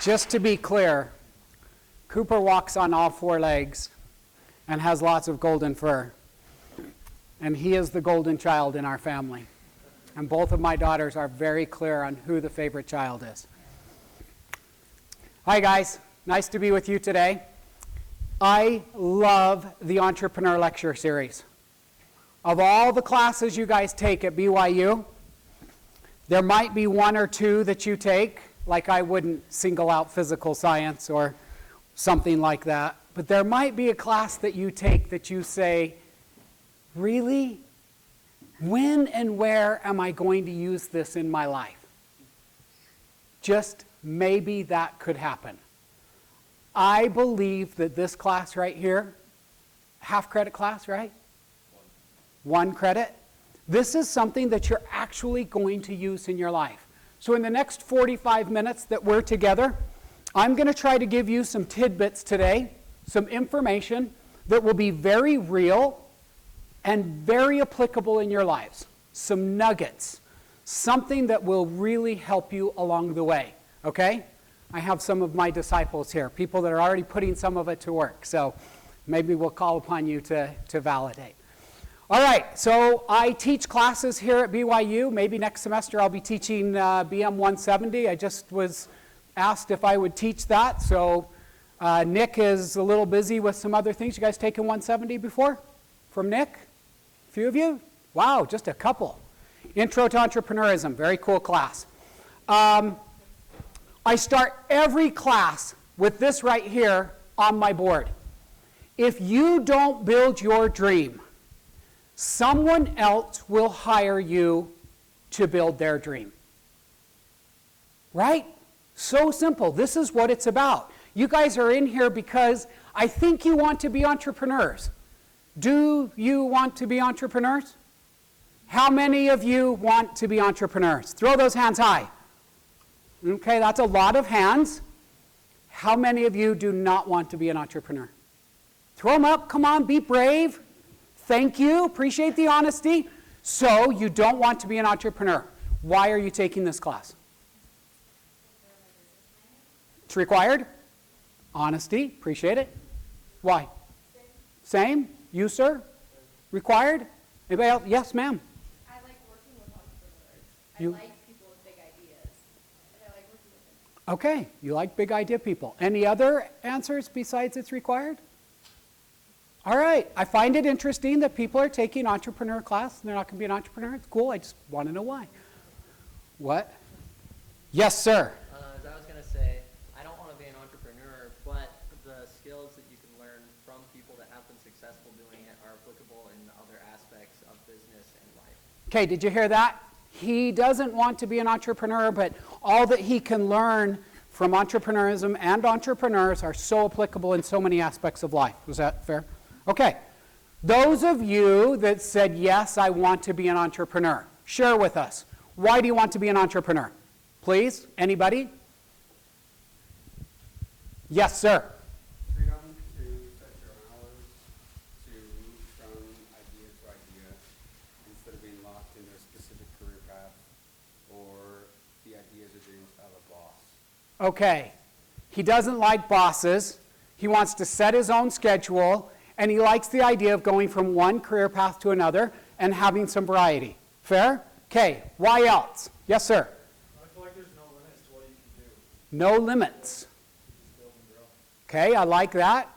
Just to be clear, Cooper walks on all four legs and has lots of golden fur. And he is the golden child in our family. And both of my daughters are very clear on who the favorite child is. Hi guys, nice to be with you today. I love the Entrepreneur Lecture Series. Of all the classes you guys take at BYU, there might be one or two that you take, like I wouldn't single out physical science or something like that, but there might be a class that you take that you say, really? When and where am I going to use this in my life? Just maybe that could happen. I believe that this class right here, half credit class, right? One credit. This is something that you're actually going to use in your life. So in the next 45 minutes that we're together, I'm going to try to give you some tidbits today, some information that will be very real and very applicable in your lives. Some nuggets, something that will really help you along the way, okay? I have some of my disciples here, people that are already putting some of it to work, so maybe we'll call upon you to validate. All right, so I teach classes here at BYU. Maybe next semester I'll be teaching BM 170. I just was asked if I would teach that, so Nick is a little busy with some other things. You guys taken 170 before? From Nick? A few of you? Wow, just a couple. Intro to Entrepreneurism, very cool class. I start every class with this right here on my board. If you don't build your dream, someone else will hire you to build their dream. Right? So simple. This is what it's about. You guys are in here because I think you want to be entrepreneurs. Do you want to be entrepreneurs? How many of you want to be entrepreneurs? Throw those hands high. Okay, that's a lot of hands. How many of you do not want to be an entrepreneur? Throw them up. Come on, be brave. Thank you. Appreciate the honesty. So you don't want to be an entrepreneur. Why are you taking this class? It's required. Honesty. Appreciate it. Why? Same. You, sir? Required? Anybody else? Yes, ma'am. I like working with entrepreneurs. I like people with big ideas. And I like working with them. Okay. You like big idea people. Any other answers besides it's required? All right. I find it interesting that people are taking entrepreneur class and they're not going to be an entrepreneur. It's cool. I just want to know why. What? Yes, sir. As I was going to say, I don't want to be an entrepreneur, but the skills that you can learn from people that have been successful doing it are applicable in other aspects of business and life. Okay, did you hear that? He doesn't want to be an entrepreneur, but all that he can learn from entrepreneurism and entrepreneurs are so applicable in so many aspects of life. Was that fair? Okay. Those of you that said, yes, I want to be an entrepreneur, share with us. Why do you want to be an entrepreneur? Please, anybody? Yes, sir. Freedom to set your hours, to move from idea to idea, instead of being locked into a specific career path or the ideas or dreams of a boss. Okay. He doesn't like bosses. He wants to set his own schedule, and he likes the idea of going from one career path to another and having some variety. Fair? Okay. Why else? Yes, sir. I feel like there's no limits to what you can do. No limits. Okay, I like that.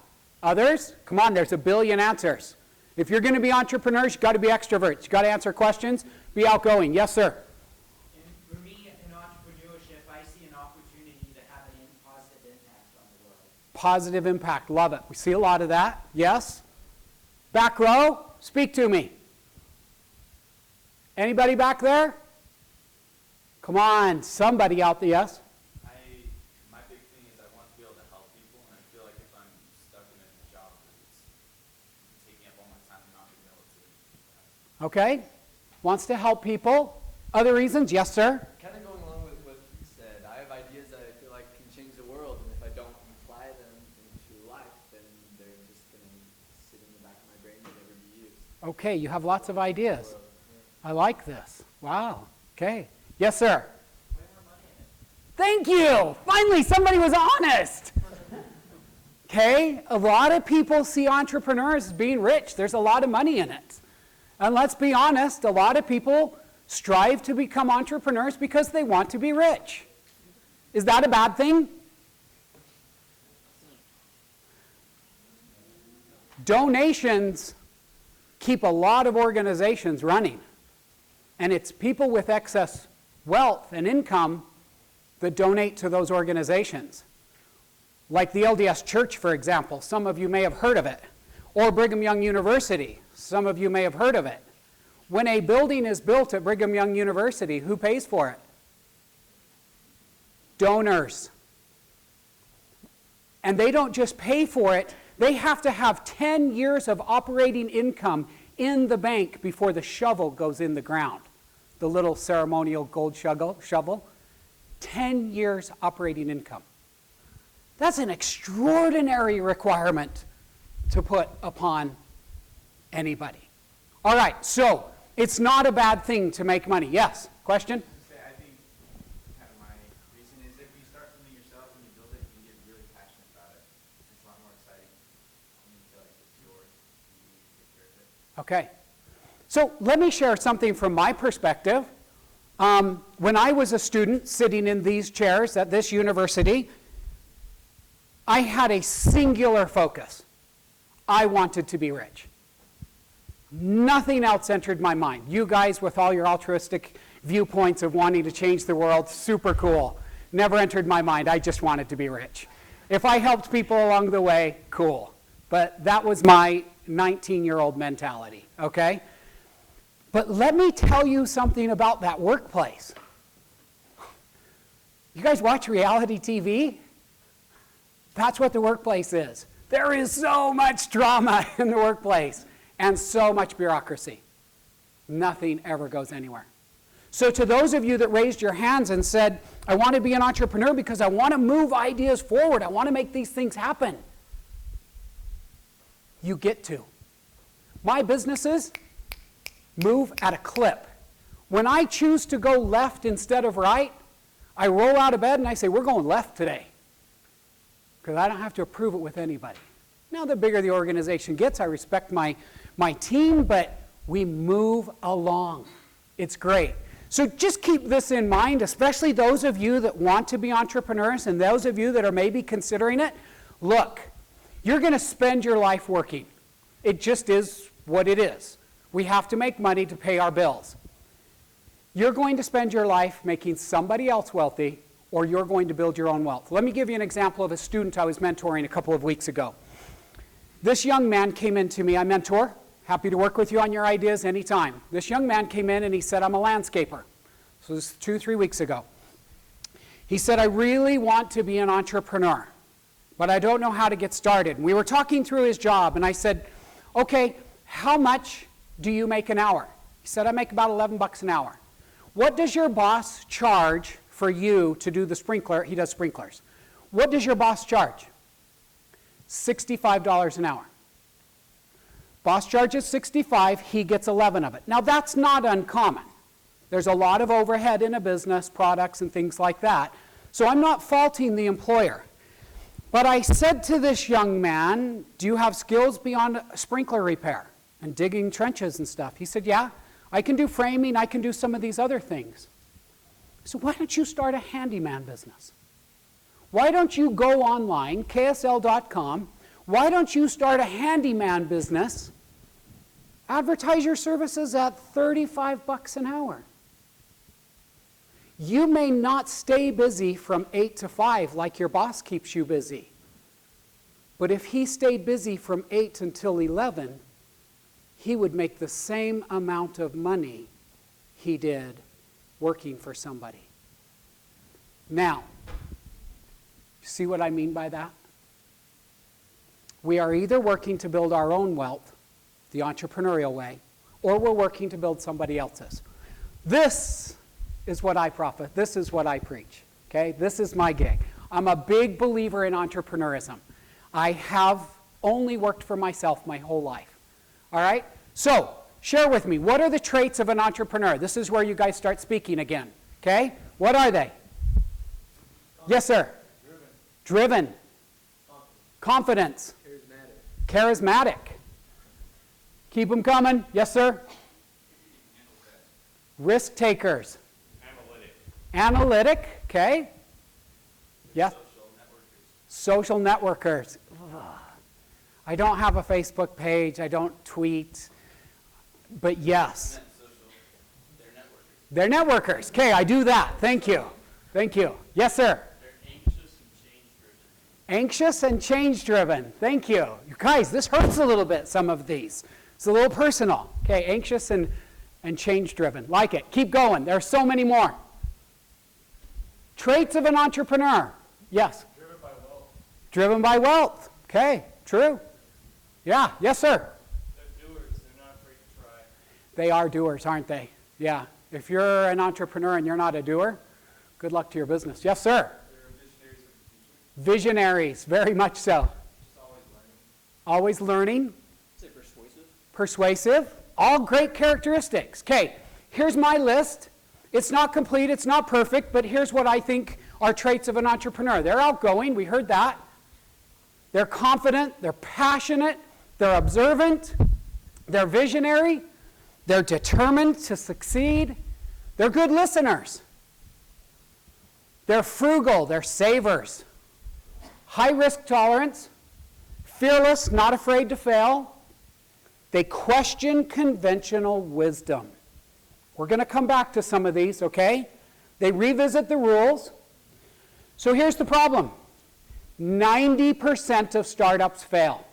Others? Come on, there's a billion answers. If you're going to be entrepreneurs, you've got to be extroverts. You've got to answer questions, be outgoing. Yes, sir. For me, in entrepreneurship, I see an opportunity to have a positive impact on the world. Positive impact. Love it. We see a lot of that. Yes? Back row, speak to me. Anybody back there? Come on, somebody out there. Yes? My big thing is I want to be able to help people, and I feel like if I'm stuck in a job that's taking up all my time, I'm not going to be able to do that. Okay. Wants to help people. Other reasons? Yes, sir. Kind of going along with what you said, I have ideas that I feel like can change the world, and if I don't apply them into life, then they're just going to sit in the back of my brain and never be used. Okay, you have lots of ideas. I like this. Wow. Okay. Yes, sir. Thank you. Finally, somebody was honest. Okay? A lot of people see entrepreneurs as being rich. There's a lot of money in it. And let's be honest, a lot of people strive to become entrepreneurs because they want to be rich. Is that a bad thing? Donations keep a lot of organizations running. And it's people with excess wealth and income that donate to those organizations. Like the LDS Church, for example. Some of you may have heard of it. Or Brigham Young University. Some of you may have heard of it. When a building is built at Brigham Young University, who pays for it? Donors. And they don't just pay for it, they have to have 10 years of operating income in the bank before the shovel goes in the ground. The little ceremonial gold shovel. 10 years operating income. That's an extraordinary requirement to put upon anybody. All right, so it's not a bad thing to make money. Yes, question? I think kind of my reason is if you start something yourself and you build it, you get really passionate about it. It's a lot more exciting when you feel like it's yours. You take care of it. Okay. So let me share something from my perspective. When I was a student sitting in these chairs at this university, I had a singular focus. I wanted to be rich. Nothing else entered my mind. You guys with all your altruistic viewpoints of wanting to change the world, super cool. Never entered my mind. I just wanted to be rich. If I helped people along the way, cool. But that was my 19-year-old mentality, okay? But let me tell you something about that workplace. You guys watch reality TV? That's what the workplace is. There is so much drama in the workplace and so much bureaucracy. Nothing ever goes anywhere. So to those of you that raised your hands and said, I want to be an entrepreneur because I want to move ideas forward, I want to make these things happen, you get to. My businesses move at a clip. When I choose to go left instead of right, I roll out of bed and I say, we're going left today. Because I don't have to approve it with anybody. Now, the bigger the organization gets, I respect my team, but we move along. It's great. So just keep this in mind, especially those of you that want to be entrepreneurs and those of you that are maybe considering it. Look, you're going to spend your life working. It just is what it is. We have to make money to pay our bills. You're going to spend your life making somebody else wealthy, or you're going to build your own wealth. Let me give you an example of a student I was mentoring a couple of weeks ago. This young man came in to me. I mentor. Happy to work with you on your ideas anytime. This young man came in and he said, I'm a landscaper. So this was 2-3 weeks ago. He said, I really want to be an entrepreneur, but I don't know how to get started. And we were talking through his job, and I said, okay, how much do you make an hour? He said, I make about $11 an hour. What does your boss charge for you to do the sprinkler? He does sprinklers. What does your boss charge? $65 an hour. Boss charges $65, he gets 11 of it. Now that's not uncommon. There's a lot of overhead in a business, products and things like that. So I'm not faulting the employer. But I said to this young man, do you have skills beyond sprinkler repair and digging trenches and stuff? He said, yeah, I can do framing, I can do some of these other things. So why don't you start a handyman business? Why don't you go online, ksl.com, why don't you start a handyman business, advertise your services at $35 an hour. You may not stay busy from 8 to 5 like your boss keeps you busy. But if he stayed busy from 8 until 11, he would make the same amount of money he did working for somebody. Now, see what I mean by that? We are either working to build our own wealth, the entrepreneurial way, or we're working to build somebody else's. This is what I profit. This is what I preach. Okay? This is my gig. I'm a big believer in entrepreneurism. I have only worked for myself my whole life. All right? So, share with me, what are the traits of an entrepreneur? This is where you guys start speaking again. Okay? What are they? Yes, sir. Driven. Confidence. Charismatic. Keep them coming. Yes, sir. Risk takers. Analytic. Okay. Yes. Social networkers. Ugh. I don't have a Facebook page. I don't tweet. But yes. They're networkers. Okay, I do that. Thank you. Thank you. Yes, sir. Anxious and change driven. Thank you. You guys, this hurts a little bit, some of these. It's a little personal. Okay, anxious and change driven. Like it. Keep going. There are so many more. Traits of an entrepreneur. Yes. Driven by wealth. Driven by wealth. Okay, true. Yeah, yes, sir. They're doers. They're not afraid to try. They are doers, aren't they? Yeah. If you're an entrepreneur and you're not a doer, good luck to your business. Yes, sir. They're visionaries of the future. Visionaries, very much so. Just Always always learning. learning. Say persuasive. Persuasive. All great characteristics. Okay, here's my list. It's not complete, it's not perfect, but here's what I think are traits of an entrepreneur. They're outgoing, we heard that. They're confident, they're passionate, they're observant, they're visionary, they're determined to succeed, they're good listeners. They're frugal, they're savers. High risk tolerance, fearless, not afraid to fail. They question conventional wisdom. We're going to come back to some of these, okay? They revisit the rules. So here's the problem. 90% of startups fail.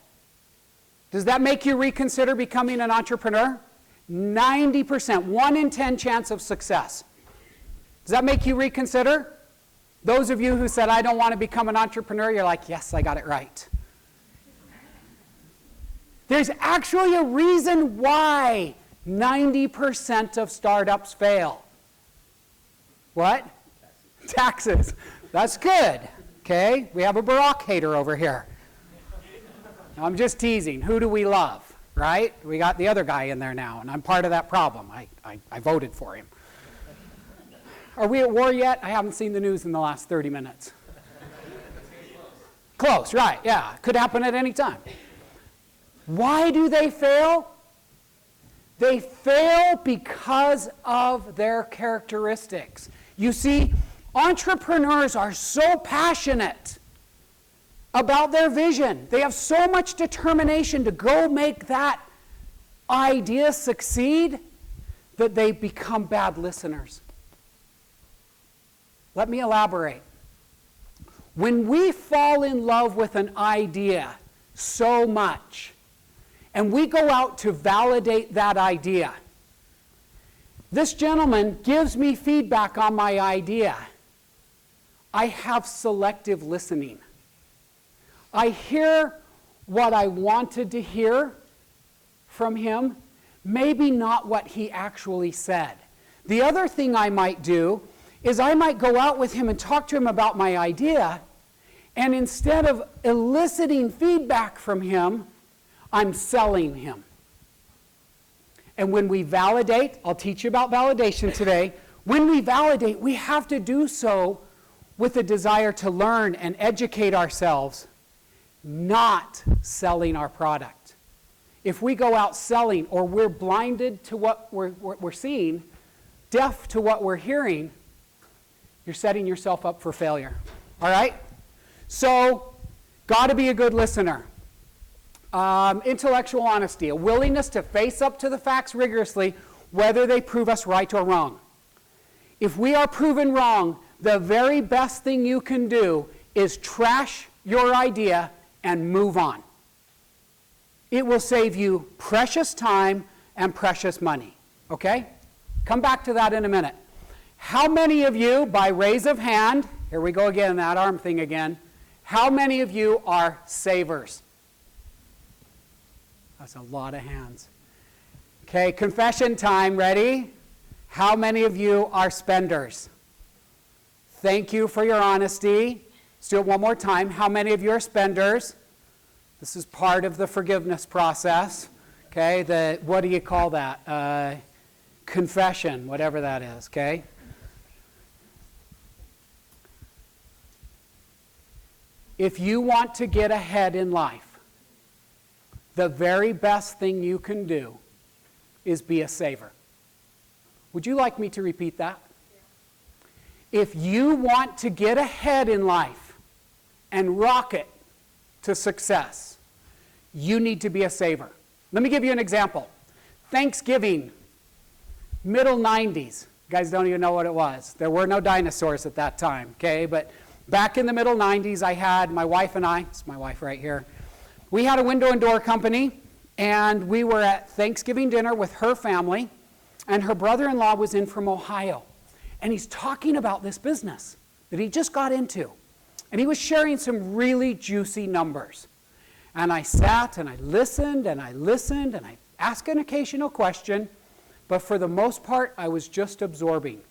Does that make you reconsider becoming an entrepreneur? 90%, 1 in 10 chance of success. Does that make you reconsider? Those of you who said, I don't want to become an entrepreneur, you're like, yes, I got it right. There's actually a reason why 90% of startups fail. What? Taxes. That's good. Okay, we have a Barack hater over here. I'm just teasing. Who do we love, right? We got the other guy in there now, and I'm part of that problem. I voted for him. Are we at war yet? I haven't seen the news in the last 30 minutes. Close, right, yeah. Could happen at any time. Why do they fail? They fail because of their characteristics. You see, entrepreneurs are so passionate about their vision. They have so much determination to go make that idea succeed that they become bad listeners. Let me elaborate. When we fall in love with an idea so much, and we go out to validate that idea, this gentleman gives me feedback on my idea. I have selective listening. I hear what I wanted to hear from him, maybe not what he actually said. The other thing I might do is I might go out with him and talk to him about my idea, and instead of eliciting feedback from him, I'm selling him. And when we validate, I'll teach you about validation today. When we validate, we have to do so with a desire to learn and educate ourselves, not selling our product. If we go out selling, or we're blinded to what we're seeing, deaf to what we're hearing, you're setting yourself up for failure. All right? So, got to be a good listener. Intellectual honesty, a willingness to face up to the facts rigorously, whether they prove us right or wrong. If we are proven wrong, the very best thing you can do is trash your idea and move on. It will save you precious time and precious money. Okay? Come back to that in a minute. How many of you, by raise of hand, here we go again, that arm thing again, how many of you are savers? That's a lot of hands. Okay, confession time, ready? How many of you are spenders? Thank you for your honesty. Let's do it one more time. How many of you are spenders? This is part of the forgiveness process. Okay, what do you call that? Confession, whatever that is, okay? If you want to get ahead in life, the very best thing you can do is be a saver. Would you like me to repeat that? If you want to get ahead in life and rocket to success, you need to be a saver. Let me give you an example. Thanksgiving, middle 90s. You guys don't even know what it was. There were no dinosaurs at that time, okay? But back in the middle 90s, I had my wife and I, it's my wife right here, we had a window and door company, and we were at Thanksgiving dinner with her family, and her brother-in-law was in from Ohio. And he's talking about this business that he just got into. And he was sharing some really juicy numbers. And I sat and I listened and I listened and I asked an occasional question, but for the most part, I was just absorbing.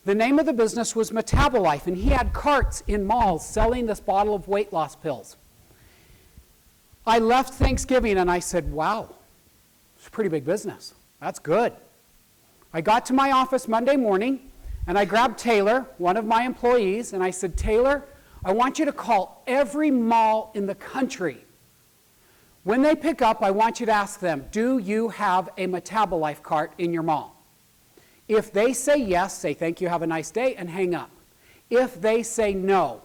The name of the business was Metabolife, and he had carts in malls selling this bottle of weight loss pills. I left Thanksgiving and I said, wow, it's a pretty big business. That's good. I got to my office Monday morning and I grabbed Taylor, one of my employees, and I said, Taylor, I want you to call every mall in the country. When they pick up, I want you to ask them, do you have a Metabolife cart in your mall? If they say yes, say thank you, have a nice day, and hang up. If they say no,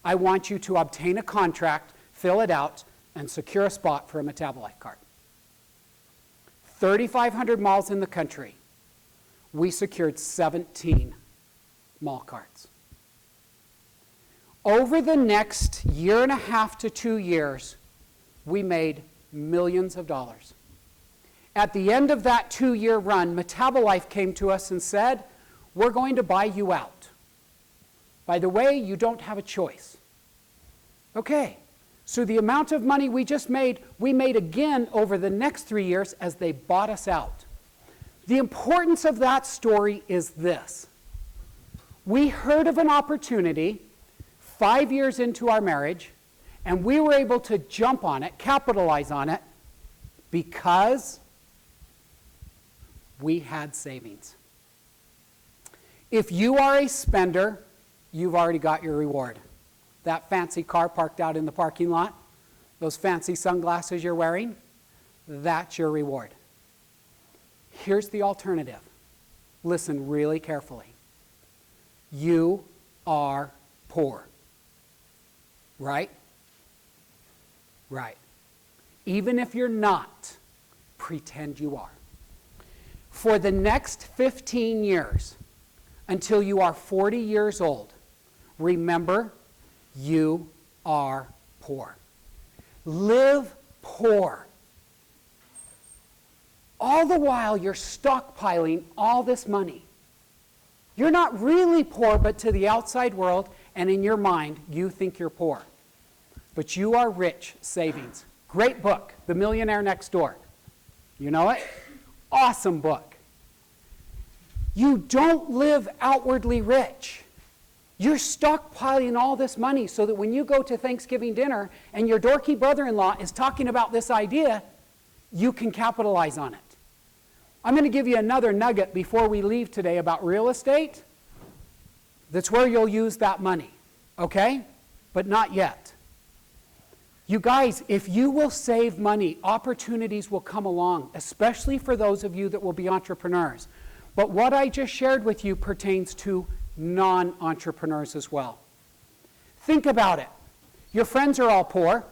I want you to obtain a contract, fill it out, and secure a spot for a Metabolife cart. 3,500 malls in the country. We secured 17 mall carts. Over the next year and a half to 2 years, we made millions of dollars. At the end of that 2-year run, Metabolife came to us and said, we're going to buy you out. By the way, you don't have a choice. Okay, so the amount of money we just made, we made again over the next 3 years as they bought us out. The importance of that story is this. We heard of an opportunity 5 years into our marriage, and we were able to jump on it, capitalize on it, because we had savings. If you are a spender, you've already got your reward. That fancy car parked out in the parking lot, those fancy sunglasses you're wearing, that's your reward. Here's the alternative. Listen really carefully. You are poor. Right? Right. Even if you're not, pretend you are. For the next 15 years, until you are 40 years old, remember, you are poor. Live poor. All the while, you're stockpiling all this money. You're not really poor, but to the outside world and in your mind, you think you're poor. But you are rich savings. Great book, The Millionaire Next Door. You know it? Awesome book. You don't live outwardly rich. You're stockpiling all this money so that when you go to Thanksgiving dinner and your dorky brother-in-law is talking about this idea, you can capitalize on it. I'm going to give you another nugget before we leave today about real estate. That's where you'll use that money, okay? But not yet. You guys, if you will save money, opportunities will come along, especially for those of you that will be entrepreneurs. But what I just shared with you pertains to non-entrepreneurs as well. Think about it. Your friends are all poor.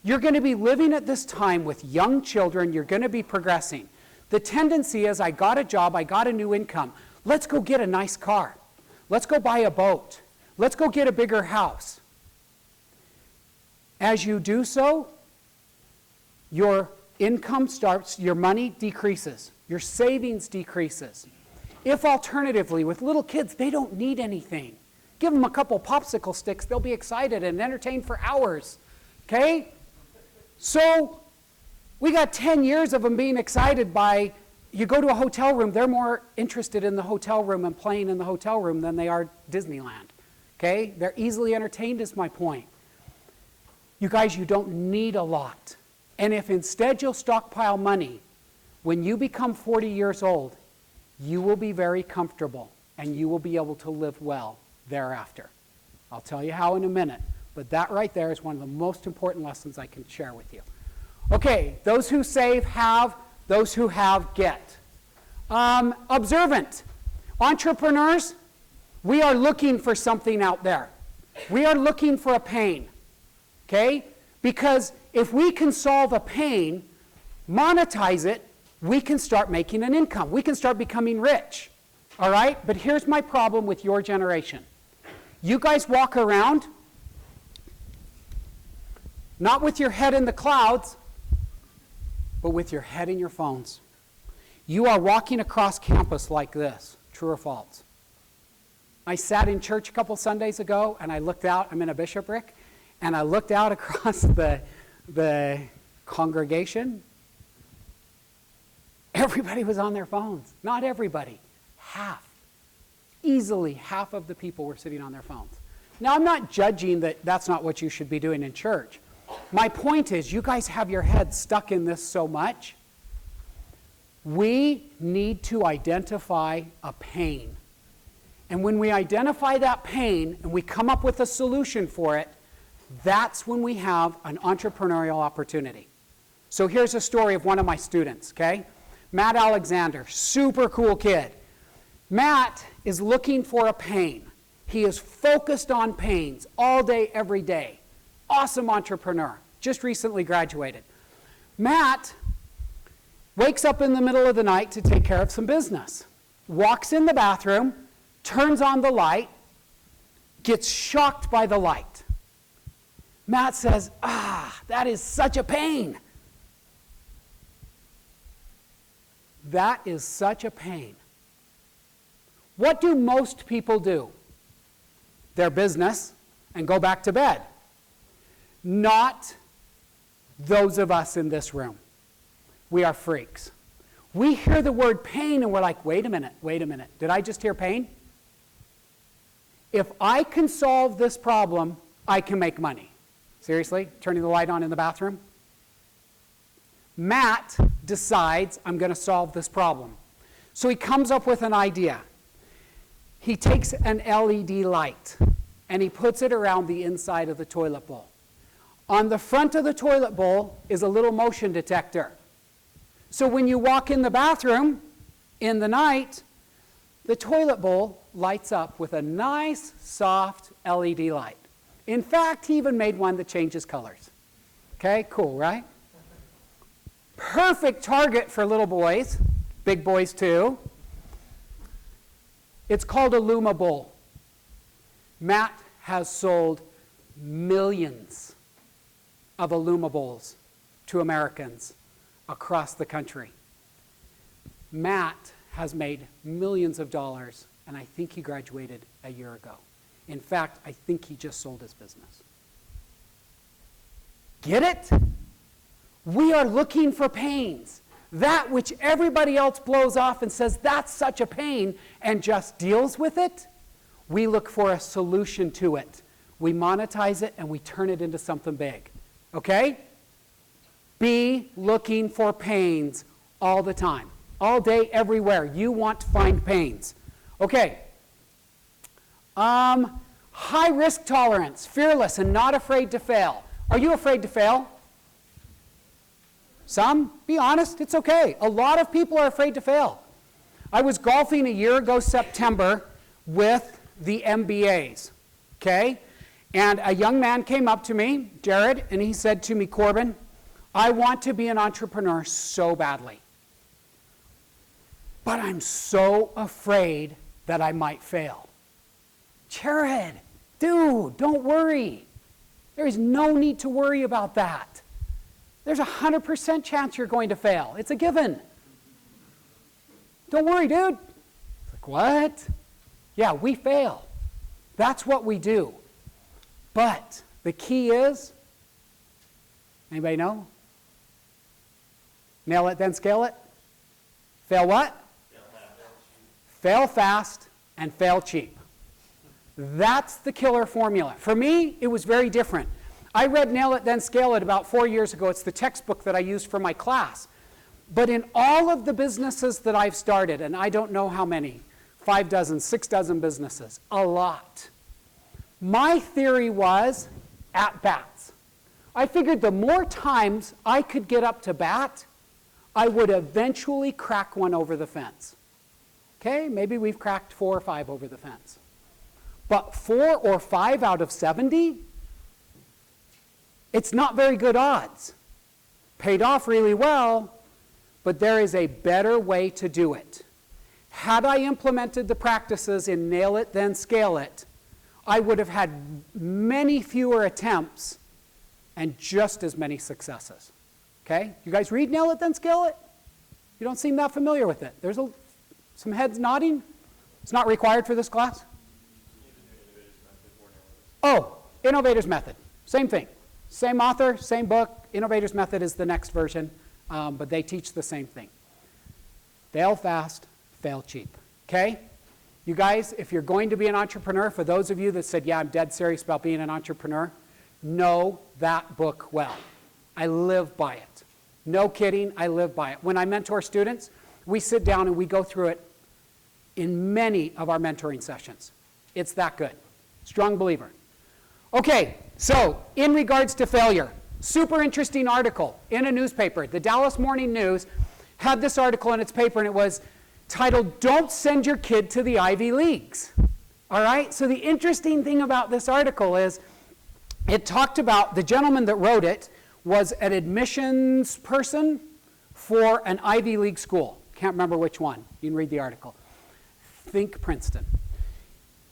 You're going to be living at this time with young children. You're going to be progressing. The tendency is, I got a job, I got a new income. Let's go get a nice car. Let's go buy a boat. Let's go get a bigger house. As you do so, your income starts, your money decreases. Your savings decreases. If alternatively, with little kids, they don't need anything. Give them a couple popsicle sticks, they'll be excited and entertained for hours. Okay? So, we got 10 years of them being excited by, you go to a hotel room, they're more interested in the hotel room and playing in the hotel room than they are Disneyland. Okay? They're easily entertained is my point. You guys, you don't need a lot. And if instead you'll stockpile money, when you become 40 years old, you will be very comfortable and you will be able to live well thereafter. I'll tell you how in a minute. But that right there is one of the most important lessons I can share with you. Okay, those who save have, those who have get. Observant. Entrepreneurs, we are looking for something out there. We are looking for a pain. Okay? Because if we can solve a pain, monetize it, we can start making an income. We can start becoming rich. All right? But here's my problem with your generation. You guys walk around, not with your head in the clouds, but with your head in your phones. You are walking across campus like this. True or false? I sat in church a couple Sundays ago, and I looked out. I'm in a bishopric, and I looked out across the congregation. Everybody was on their phones. Not everybody. Half. Easily half of the people were sitting on their phones. Now, I'm not judging that that's not what you should be doing in church. My point is, you guys have your heads stuck in this so much. We need to identify a pain. And when we identify that pain and we come up with a solution for it, that's when we have an entrepreneurial opportunity. So here's a story of one of my students, okay? Matt Alexander, super cool kid. Matt is looking for a pain. He is focused on pains all day, every day. Awesome entrepreneur. Just recently graduated. Matt wakes up in the middle of the night to take care of some business. Walks in the bathroom, turns on the light, gets shocked by the light. Matt says, that is such a pain. That is such a pain. What do most people do? Their business and go back to bed. Not those of us in this room. We are freaks. We hear the word pain and we're like, wait a minute. Did I just hear pain? If I can solve this problem, I can make money. Seriously? Turning the light on in the bathroom? Matt decides, I'm going to solve this problem. So he comes up with an idea. He takes an LED light and he puts it around the inside of the toilet bowl. On the front of the toilet bowl is a little motion detector. So when you walk in the bathroom in the night, the toilet bowl lights up with a nice, soft LED light. In fact, he even made one that changes colors. Okay, cool, right? Perfect target for little boys, big boys too. It's called a Luma bowl. Matt has sold millions of Illuma bowls to Americans across the country. Matt has made millions of dollars, and I think he graduated a year ago. In fact, I think he just sold his business. Get it? We are looking for pains. That which everybody else blows off and says, that's such a pain, and just deals with it, we look for a solution to it. We monetize it, and we turn it into something big. Okay? Be looking for pains all the time. All day, everywhere. You want to find pains. Okay. High risk tolerance, fearless and not afraid to fail. Are you afraid to fail? Some? Be honest, it's okay. A lot of people are afraid to fail. I was golfing a year ago, September, with the MBAs. Okay? And a young man came up to me, Jared, and he said to me, Corbin, I want to be an entrepreneur so badly. But I'm so afraid that I might fail. Jared, dude, don't worry. There is no need to worry about that. There's a 100% chance you're going to fail. It's a given. Don't worry, dude. It's like, what? Yeah, we fail. That's what we do. But the key is, anybody know? Nail it, then scale it. Fail what? Fail fast and fail cheap. That's the killer formula. For me, it was very different. I read Nail It, Then Scale It about 4 years ago. It's the textbook that I used for my class. But in all of the businesses that I've started, and I don't know how many, 5 dozen, 6 dozen businesses, a lot. My theory was, at-bats. I figured the more times I could get up to bat, I would eventually crack one over the fence. Okay, maybe we've cracked 4 or 5 over the fence. But 4 or 5 out of 70, it's not very good odds. Paid off really well, but there is a better way to do it. Had I implemented the practices in Nail It, Then Scale It, I would have had many fewer attempts and just as many successes. Okay? You guys read Nail It, Then Scale It? You don't seem that familiar with it. There's some heads nodding. It's not required for this class? Oh, Innovator's Method. Same thing. Same author, same book. Innovator's Method is the next version, but they teach the same thing. Fail fast, fail cheap. Okay? You guys, if you're going to be an entrepreneur, for those of you that said, yeah, I'm dead serious about being an entrepreneur, know that book well. I live by it. No kidding, I live by it. When I mentor students, we sit down and we go through it in many of our mentoring sessions. It's that good. Strong believer. Okay, so in regards to failure, super interesting article in a newspaper. The Dallas Morning News had this article in its paper, and it was titled, "Don't Send Your Kid to the Ivy Leagues." All right, so the interesting thing about this article is it talked about, the gentleman that wrote it was an admissions person for an Ivy League school. Can't remember which one. You can read the article. Think Princeton.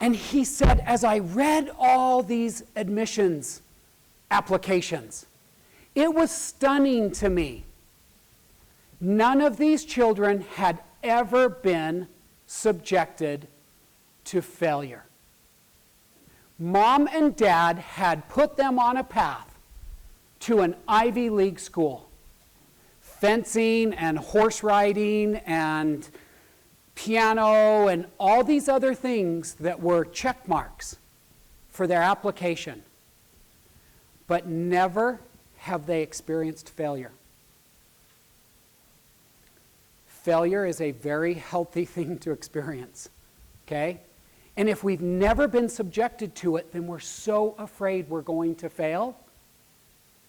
And he said, as I read all these admissions applications, it was stunning to me. None of these children had ever been subjected to failure. Mom and dad had put them on a path to an Ivy League school. Fencing and horse riding and piano and all these other things that were check marks for their application. But never have they experienced failure. Failure is a very healthy thing to experience, okay? And if we've never been subjected to it, then we're so afraid we're going to fail.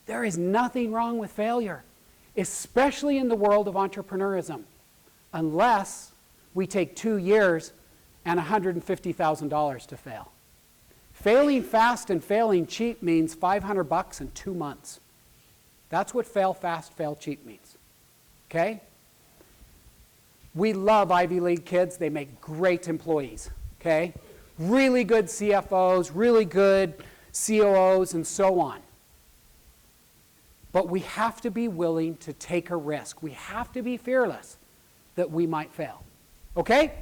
There is nothing wrong with failure, especially in the world of entrepreneurism, unless we take 2 years and $150,000 to fail. Failing fast and failing cheap means $500 in 2 months. That's what fail fast, fail cheap means, okay? We love Ivy League kids. They make great employees, okay? Really good CFOs, really good COOs, and so on. But we have to be willing to take a risk. We have to be fearless that we might fail, okay?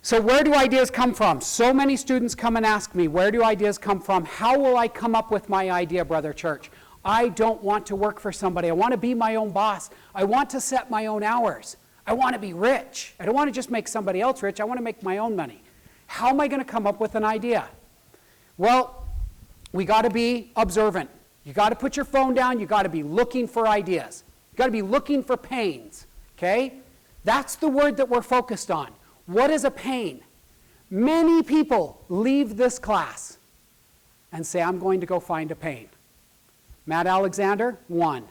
So where do ideas come from? So many students come and ask me, where do ideas come from? How will I come up with my idea, Brother Church? I don't want to work for somebody. I want to be my own boss. I want to set my own hours. I want to be rich. I don't want to just make somebody else rich. I want to make my own money. How am I going to come up with an idea? Well, we got to be observant. You got to put your phone down. You got to be looking for ideas. You got to be looking for pains, okay? That's the word that we're focused on. What is a pain? Many people leave this class and say, I'm going to go find a pain. Matt Alexander, one.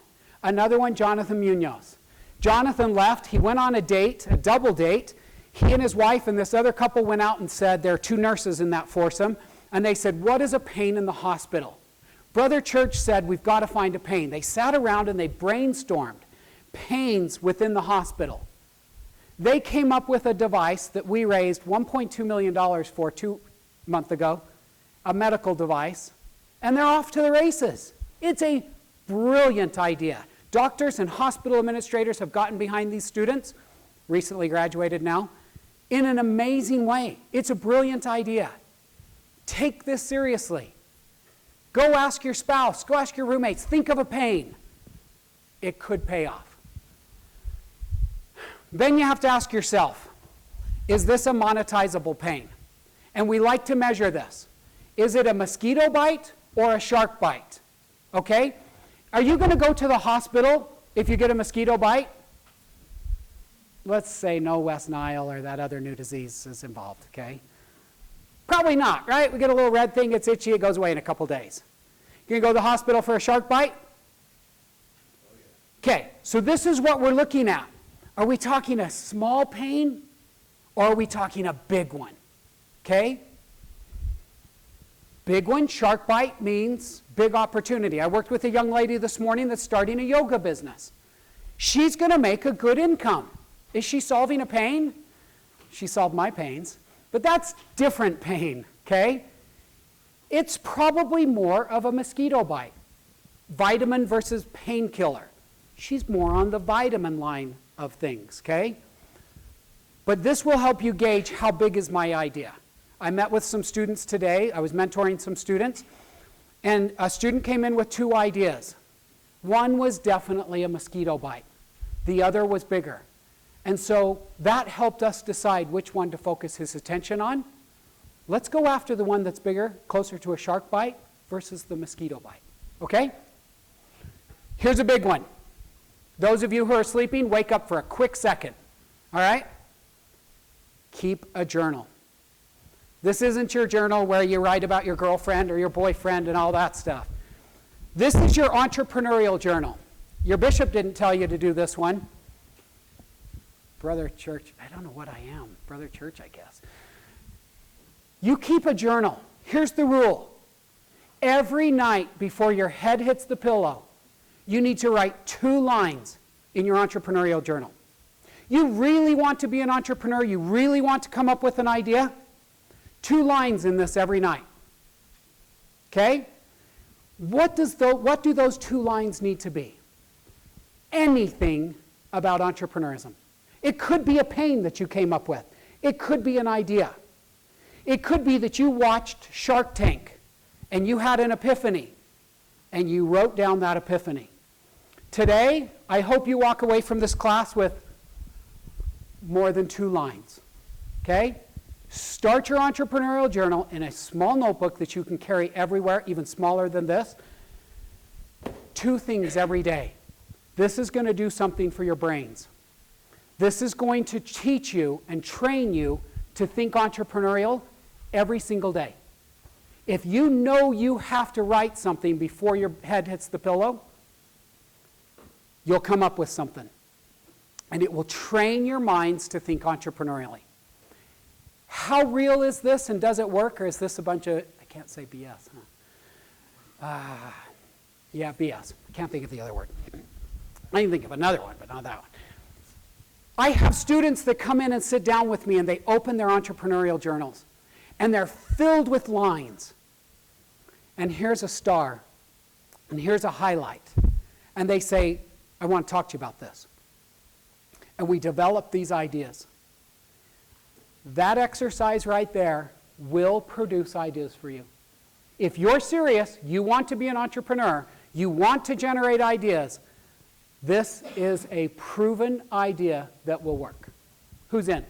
Another one, Jonathan Munoz. Jonathan left. He went on a date, a double date. He and his wife and this other couple went out and said, there are 2 nurses in that foursome, and they said, what is a pain in the hospital? Brother Church said, we've got to find a pain. They sat around and they brainstormed pains within the hospital. They came up with a device that we raised $1.2 million for 2 months ago, a medical device, and they're off to the races. It's a brilliant idea. Doctors and hospital administrators have gotten behind these students, recently graduated now, in an amazing way. It's a brilliant idea. Take this seriously. Go ask your spouse, go ask your roommates, think of a pain. It could pay off. Then you have to ask yourself, is this a monetizable pain? And we like to measure this. Is it a mosquito bite or a shark bite? Okay? Are you going to go to the hospital if you get a mosquito bite? Let's say no West Nile or that other new disease is involved, okay? Probably not, right? We get a little red thing, it's itchy, it goes away in a couple days. You gonna go to the hospital for a shark bite? Okay, so this is what we're looking at. Are we talking a small pain or are we talking a big one? Okay? Big one, shark bite means big opportunity. I worked with a young lady this morning that's starting a yoga business. She's going to make a good income. Is she solving a pain? She solved my pains. But that's different pain, okay? It's probably more of a mosquito bite. Vitamin versus painkiller. She's more on the vitamin line of things, okay? But this will help you gauge how big is my idea. I met with some students today. I was mentoring some students. And a student came in with 2 ideas. One was definitely a mosquito bite. The other was bigger. And so that helped us decide which one to focus his attention on. Let's go after the one that's bigger, closer to a shark bite versus the mosquito bite. Okay? Here's a big one. Those of you who are sleeping, wake up for a quick second. All right? Keep a journal. This isn't your journal where you write about your girlfriend or your boyfriend and all that stuff. This is your entrepreneurial journal. Your bishop didn't tell you to do this one. Brother Church, I don't know what I am. Brother Church, I guess. You keep a journal. Here's the rule. Every night before your head hits the pillow, you need to write 2 lines in your entrepreneurial journal. You really want to be an entrepreneur, you really want to come up with an idea, 2 lines in this every night. Okay? What do those 2 lines need to be? Anything about entrepreneurism. It could be a pain that you came up with. It could be an idea. It could be that you watched Shark Tank and you had an epiphany and you wrote down that epiphany. Today, I hope you walk away from this class with more than 2 lines. Okay? Start your entrepreneurial journal in a small notebook that you can carry everywhere, even smaller than this. 2 things every day. This is going to do something for your brains. This is going to teach you and train you to think entrepreneurial every single day. If you know you have to write something before your head hits the pillow, you'll come up with something. And it will train your minds to think entrepreneurially. How real is this and does it work, or is this a bunch of, I can't say BS, huh? Yeah, BS. I can't think of the other word. I can think of another one, but not that one. I have students that come in and sit down with me and they open their entrepreneurial journals and they're filled with lines. And here's a star and here's a highlight. And they say, I want to talk to you about this. And we develop these ideas. That exercise right there will produce ideas for you. If you're serious, you want to be an entrepreneur, you want to generate ideas, this is a proven idea that will work. Who's in?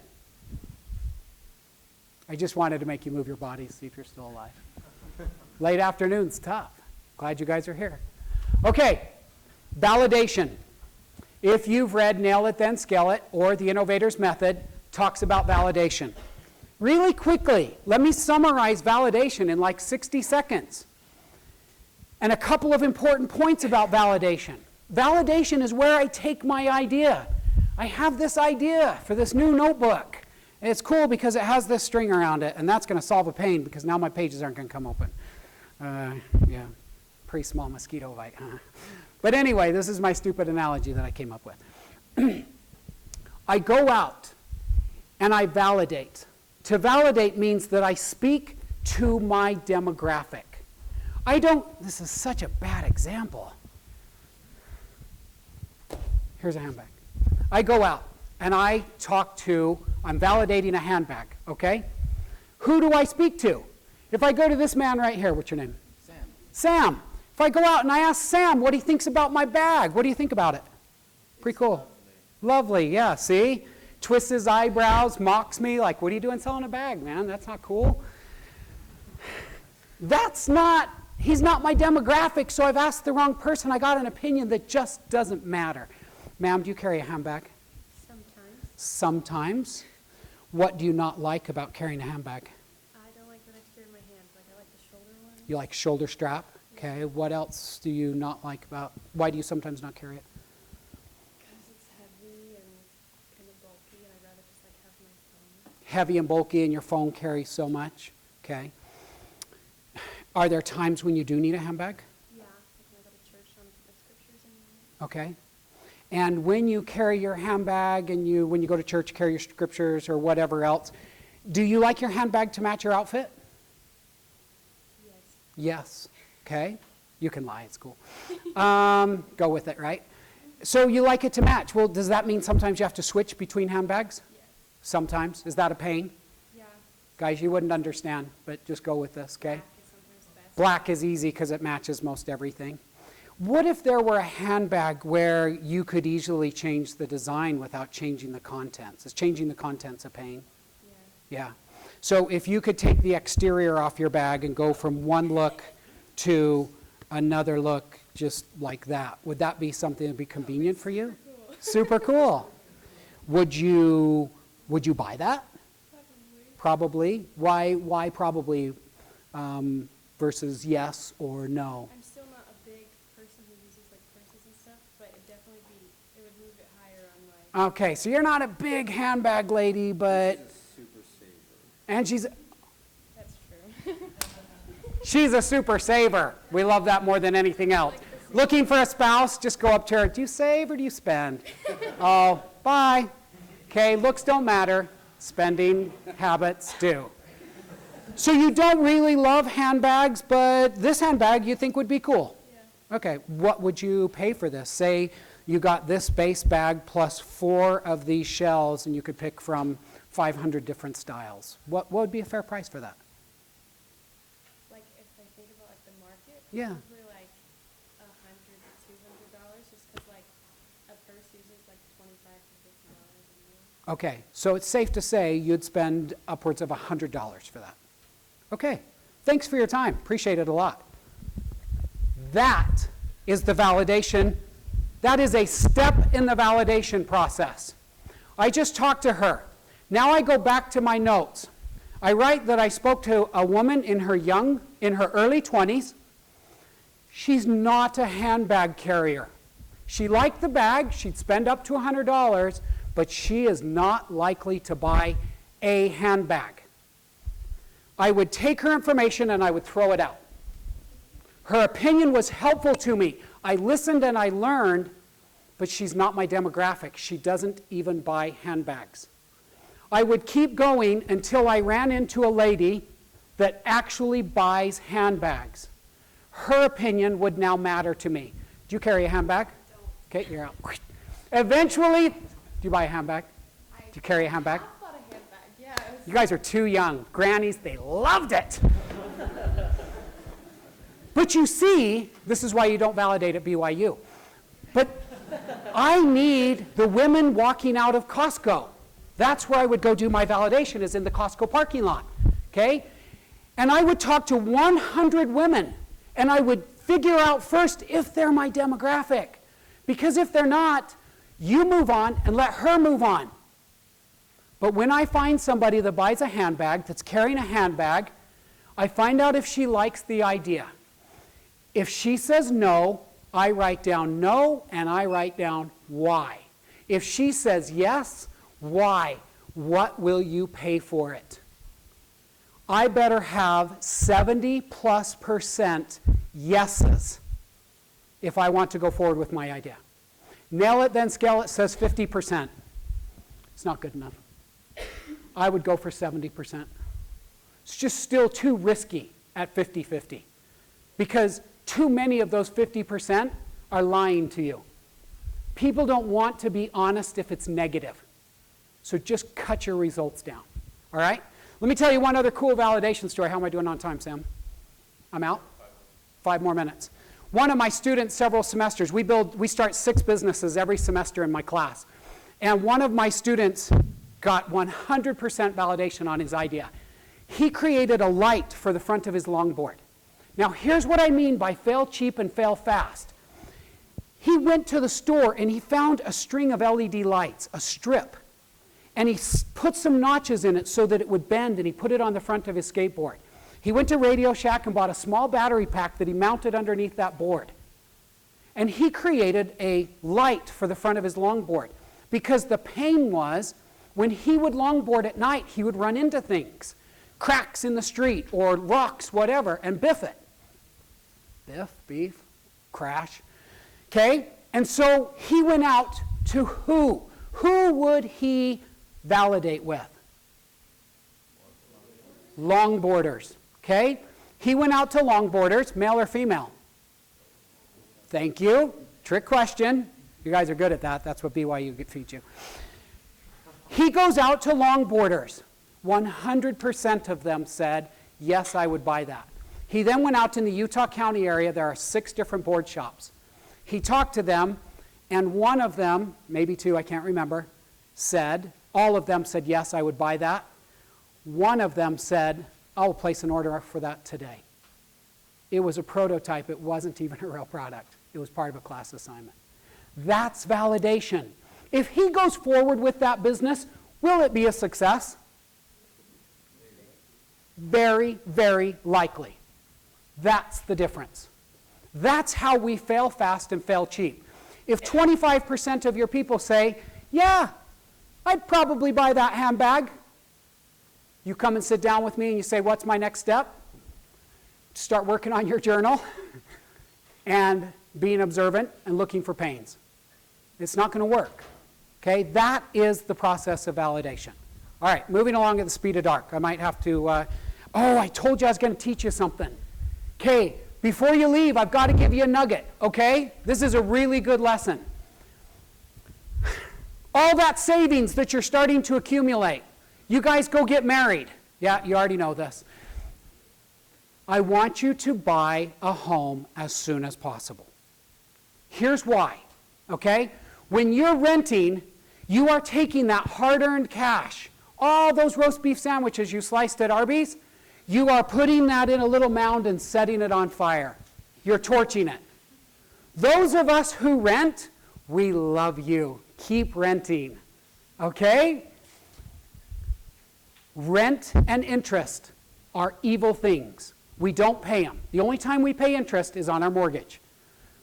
I just wanted to make you move your bodies, see if you're still alive. Late afternoon's tough. Glad you guys are here. Okay, validation. If you've read Nail It Then Scale It or The Innovator's Method, talks about validation. Really quickly, let me summarize validation in like 60 seconds. And a couple of important points about validation. Validation is where I take my idea. I have this idea for this new notebook. And it's cool because it has this string around it, and that's going to solve a pain because now my pages aren't going to come open. Yeah, pretty small mosquito bite, huh? But anyway, this is my stupid analogy that I came up with. I go out and I validate. To validate means that I speak to my demographic. This is such a bad example. Here's a handbag. I go out and I'm validating a handbag, okay? Who do I speak to? If I go to this man right here, what's your name? Sam. Sam. If I go out and I ask Sam what he thinks about my bag, what do you think about it? Pretty cool. Lovely, yeah, see? Twists his eyebrows, mocks me, like, what are you doing selling a bag, man? That's not cool. He's not my demographic, so I've asked the wrong person. I got an opinion that just doesn't matter. Ma'am, do you carry a handbag? Sometimes. Sometimes. What do you not like about carrying a handbag? I don't like the next to my hands. Like I like the shoulder one. You like shoulder strap? Okay, what else do you not like about, why do you sometimes not carry it? Because it's heavy and kind of bulky, and I'd rather just like have my phone. Heavy and bulky and your phone carries so much, okay? Are there times when you do need a handbag? Yeah, like when I go to church on the scriptures and Okay. And when you carry your handbag and when you go to church, carry your scriptures or whatever else, do you like your handbag to match your outfit? yes. Yes. Okay. You can lie, it's cool. Go with it, right? So you like it to match. Well, does that mean sometimes you have to switch between handbags? Yes. Sometimes. Is that a pain? Yeah. Guys, you wouldn't understand, but just go with this, okay? Black is sometimes best. Black is easy because it matches most everything. What if there were a handbag where you could easily change the design without changing the contents? Is changing the contents a pain? Yeah. Yeah. So if you could take the exterior off your bag and go from one look to another look just like that, would that be something that would be convenient for you? Super cool. Would you buy that? Probably. Probably. Why probably versus yes or no? I'm still not a big person who uses like purses and stuff, but it would move it higher on my. Okay, so you're not a big handbag lady, but It's a super saver. and she's That's true. she's a super saver. We love that more than anything else. Looking for a spouse, just go up to her. Do you save or do you spend? Oh, bye. Okay, looks don't matter. Spending habits do. So you don't really love handbags, but this handbag you think would be cool. Yeah. Okay, what would you pay for this? Say you got this base bag plus 4 of these shells and you could pick from 500 different styles. What would be a fair price for that? Like if I think about like the market, Yeah. probably like $100 to $200, just because like a purse uses like $25 to $50 a year. Okay, so it's safe to say you'd spend upwards of $100 for that. Okay, thanks for your time. Appreciate it a lot. That is the validation. That is a step in the validation process. I just talked to her. Now I go back to my notes. I write that I spoke to a woman in her early 20s. She's not a handbag carrier. She liked the bag. She'd spend up to $100, but she is not likely to buy a handbag. I would take her information and I would throw it out. Her opinion was helpful to me. I listened and I learned, but she's not my demographic. She doesn't even buy handbags. I would keep going until I ran into a lady that actually buys handbags. Her opinion would now matter to me. Do you carry a handbag? Don't. Okay, you're out. Eventually, do you buy a handbag? Do you carry a handbag? I bought a handbag. Yeah. It was You guys are too young. Grannies, they loved it. But you see, this is why you don't validate at BYU. But I need the women walking out of Costco. That's where I would go do my validation, is in the Costco parking lot. Okay? And I would talk to 100 women, and I would figure out first if they're my demographic. Because if they're not, you move on and let her move on. But when I find somebody that buys a handbag, that's carrying a handbag, I find out if she likes the idea. If she says no, I write down no, and I write down why. If she says yes, why? What will you pay for it? I better have 70+% yeses if I want to go forward with my idea. Nail it, then scale it says 50%. It's not good enough. I would go for 70%. It's just still too risky at 50-50 because too many of those 50% are lying to you. People don't want to be honest if it's negative. So just cut your results down. All right? Let me tell you one other cool validation story. How am I doing on time, Sam? I'm out? 5 more minutes. One of my students, several semesters, we start 6 businesses every semester in my class. And one of my students got 100% validation on his idea. He created a light for the front of his longboard. Now, here's what I mean by fail cheap and fail fast. He went to the store and he found a string of LED lights, a strip. And he put some notches in it so that it would bend, and he put it on the front of his skateboard. He went to Radio Shack and bought a small battery pack that he mounted underneath that board. And he created a light for the front of his longboard, because the pain was when he would longboard at night, he would run into things, cracks in the street or rocks, whatever, and biff it. Biff, beef, crash. Okay? And so he went out to who? Who would he validate with? Longboarders. Okay? He went out to longboarders, male or female? Thank you. Trick question. You guys are good at that. That's what BYU feeds you. He goes out to longboarders. 100% of them said, yes, I would buy that. He then went out in the Utah County area. There are 6 different board shops. He talked to them, and one of them, maybe 2, I can't remember, said, all of them said, yes, I would buy that. One of them said, I'll place an order for that today. It was a prototype. It wasn't even a real product. It was part of a class assignment. That's validation. If he goes forward with that business, will it be a success? Very, very likely. That's the difference. That's how we fail fast and fail cheap. If 25% of your people say, yeah, I'd probably buy that handbag, you come and sit down with me and you say, what's my next step? Start working on your journal and being observant and looking for pains. It's not going to work. Okay, that is the process of validation. All right, moving along at the speed of dark. I might have to, I told you I was going to teach you something. Okay, before you leave, I've got to give you a nugget, okay? This is a really good lesson. All that savings that you're starting to accumulate, you guys go get married. Yeah, you already know this. I want you to buy a home as soon as possible. Here's why, okay? When you're renting, you are taking that hard-earned cash, all those roast beef sandwiches you sliced at Arby's, you are putting that in a little mound and setting it on fire. You're torching it. Those of us who rent, we love you. Keep renting, okay? Rent and interest are evil things. We don't pay them. The only time we pay interest is on our mortgage.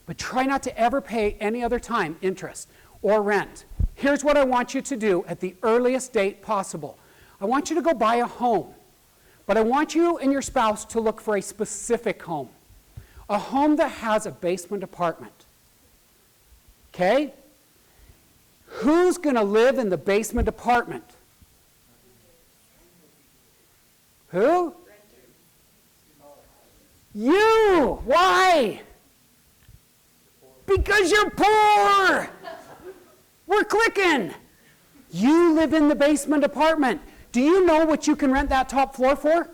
But try not to ever pay any other time interest or rent. Here's what I want you to do at the earliest date possible. I want you to go buy a home. But I want you and your spouse to look for a specific home. A home that has a basement apartment. Okay? Who's going to live in the basement apartment? Who? You! Why? Because you're poor! We're clicking! You live in the basement apartment. Do you know what you can rent that top floor for? Much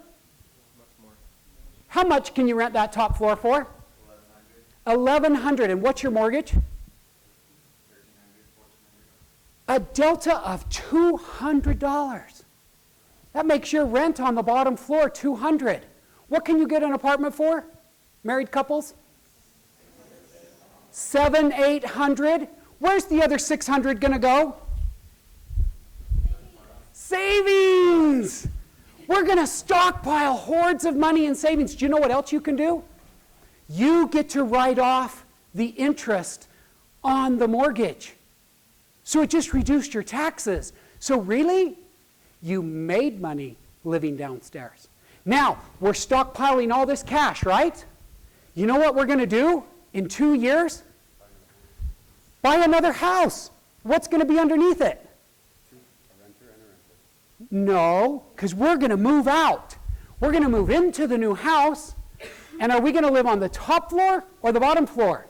more. How much can you rent that top floor for? $1,100. And what's your mortgage? A delta of $200. That makes your rent on the bottom floor $200. What can you get an apartment for? Married couples? $700, $800. Where's the other $600 going to go? Savings! We're going to stockpile hordes of money in savings. Do you know what else you can do? You get to write off the interest on the mortgage. So it just reduced your taxes. So really, you made money living downstairs. Now, we're stockpiling all this cash, right? You know what we're going to do in 2 years? Buy another house. What's going to be underneath it? No, because we're going to move out. We're going to move into the new house. And are we going to live on the top floor or the bottom floor?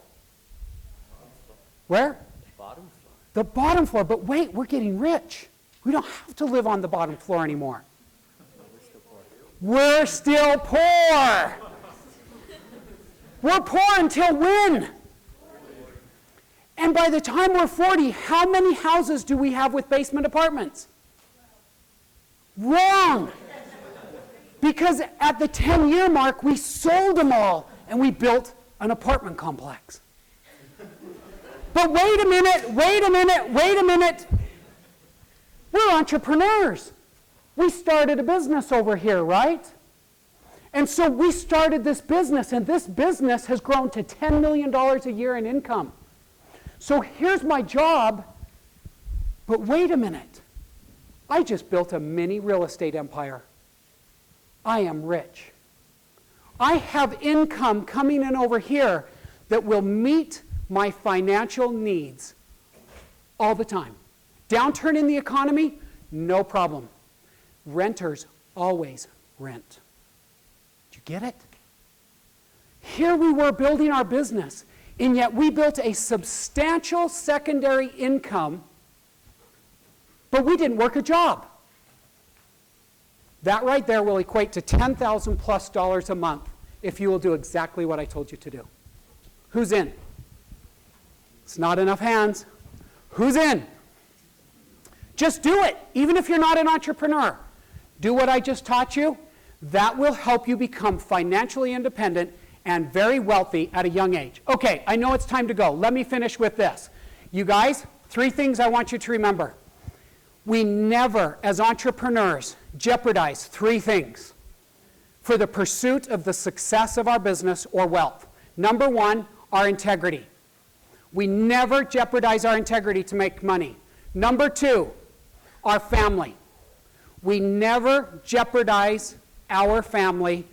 Where? Bottom floor. The bottom floor. But wait, we're getting rich. We don't have to live on the bottom floor anymore. We're still poor. We're poor until when? And by the time we're 40, how many houses do we have with basement apartments? Wrong. Because at the 10-year mark, we sold them all and we built an apartment complex. But wait a minute. We're entrepreneurs. We started a business over here, right? And so we started this business, and this business has grown to $10 million a year in income. So here's my job, but wait a minute. I just built a mini real estate empire. I am rich. I have income coming in over here that will meet my financial needs all the time. Downturn in the economy, no problem. Renters always rent. Did you get it? Here we were building our business, and yet we built a substantial secondary income, but we didn't work a job. That right there will equate to $10,000 plus a month if you will do exactly what I told you to do. Who's in? It's not enough hands. Who's in? Just do it, even if you're not an entrepreneur. Do what I just taught you. That will help you become financially independent and very wealthy at a young age. Okay, I know it's time to go. Let me finish with this. You guys, 3 things I want you to remember. We never, as entrepreneurs, jeopardize 3 things for the pursuit of the success of our business or wealth. Number 1, our integrity. We never jeopardize our integrity to make money. Number 2, our family. We never jeopardize our family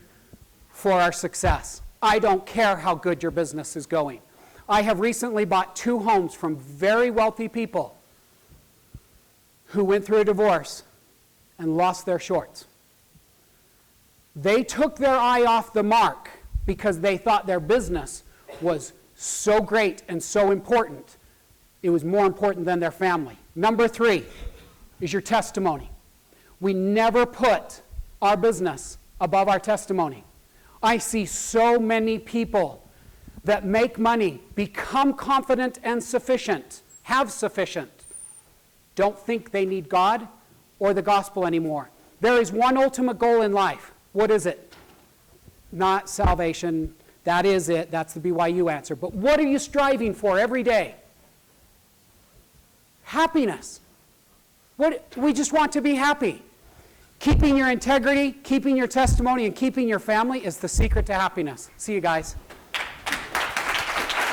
for our success. I don't care how good your business is going. I have recently bought 2 homes from very wealthy people who went through a divorce and lost their shorts. They took their eye off the mark because they thought their business was so great and so important. It was more important than their family. Number 3 is your testimony. We never put our business above our testimony. I see so many people that make money, become confident and sufficient, have sufficient, don't think they need God or the gospel anymore. There is one ultimate goal in life. What is it? Not salvation. That is it. That's the BYU answer. But what are you striving for every day? Happiness. We just want to be happy. Keeping your integrity, keeping your testimony, and keeping your family is the secret to happiness. See you guys.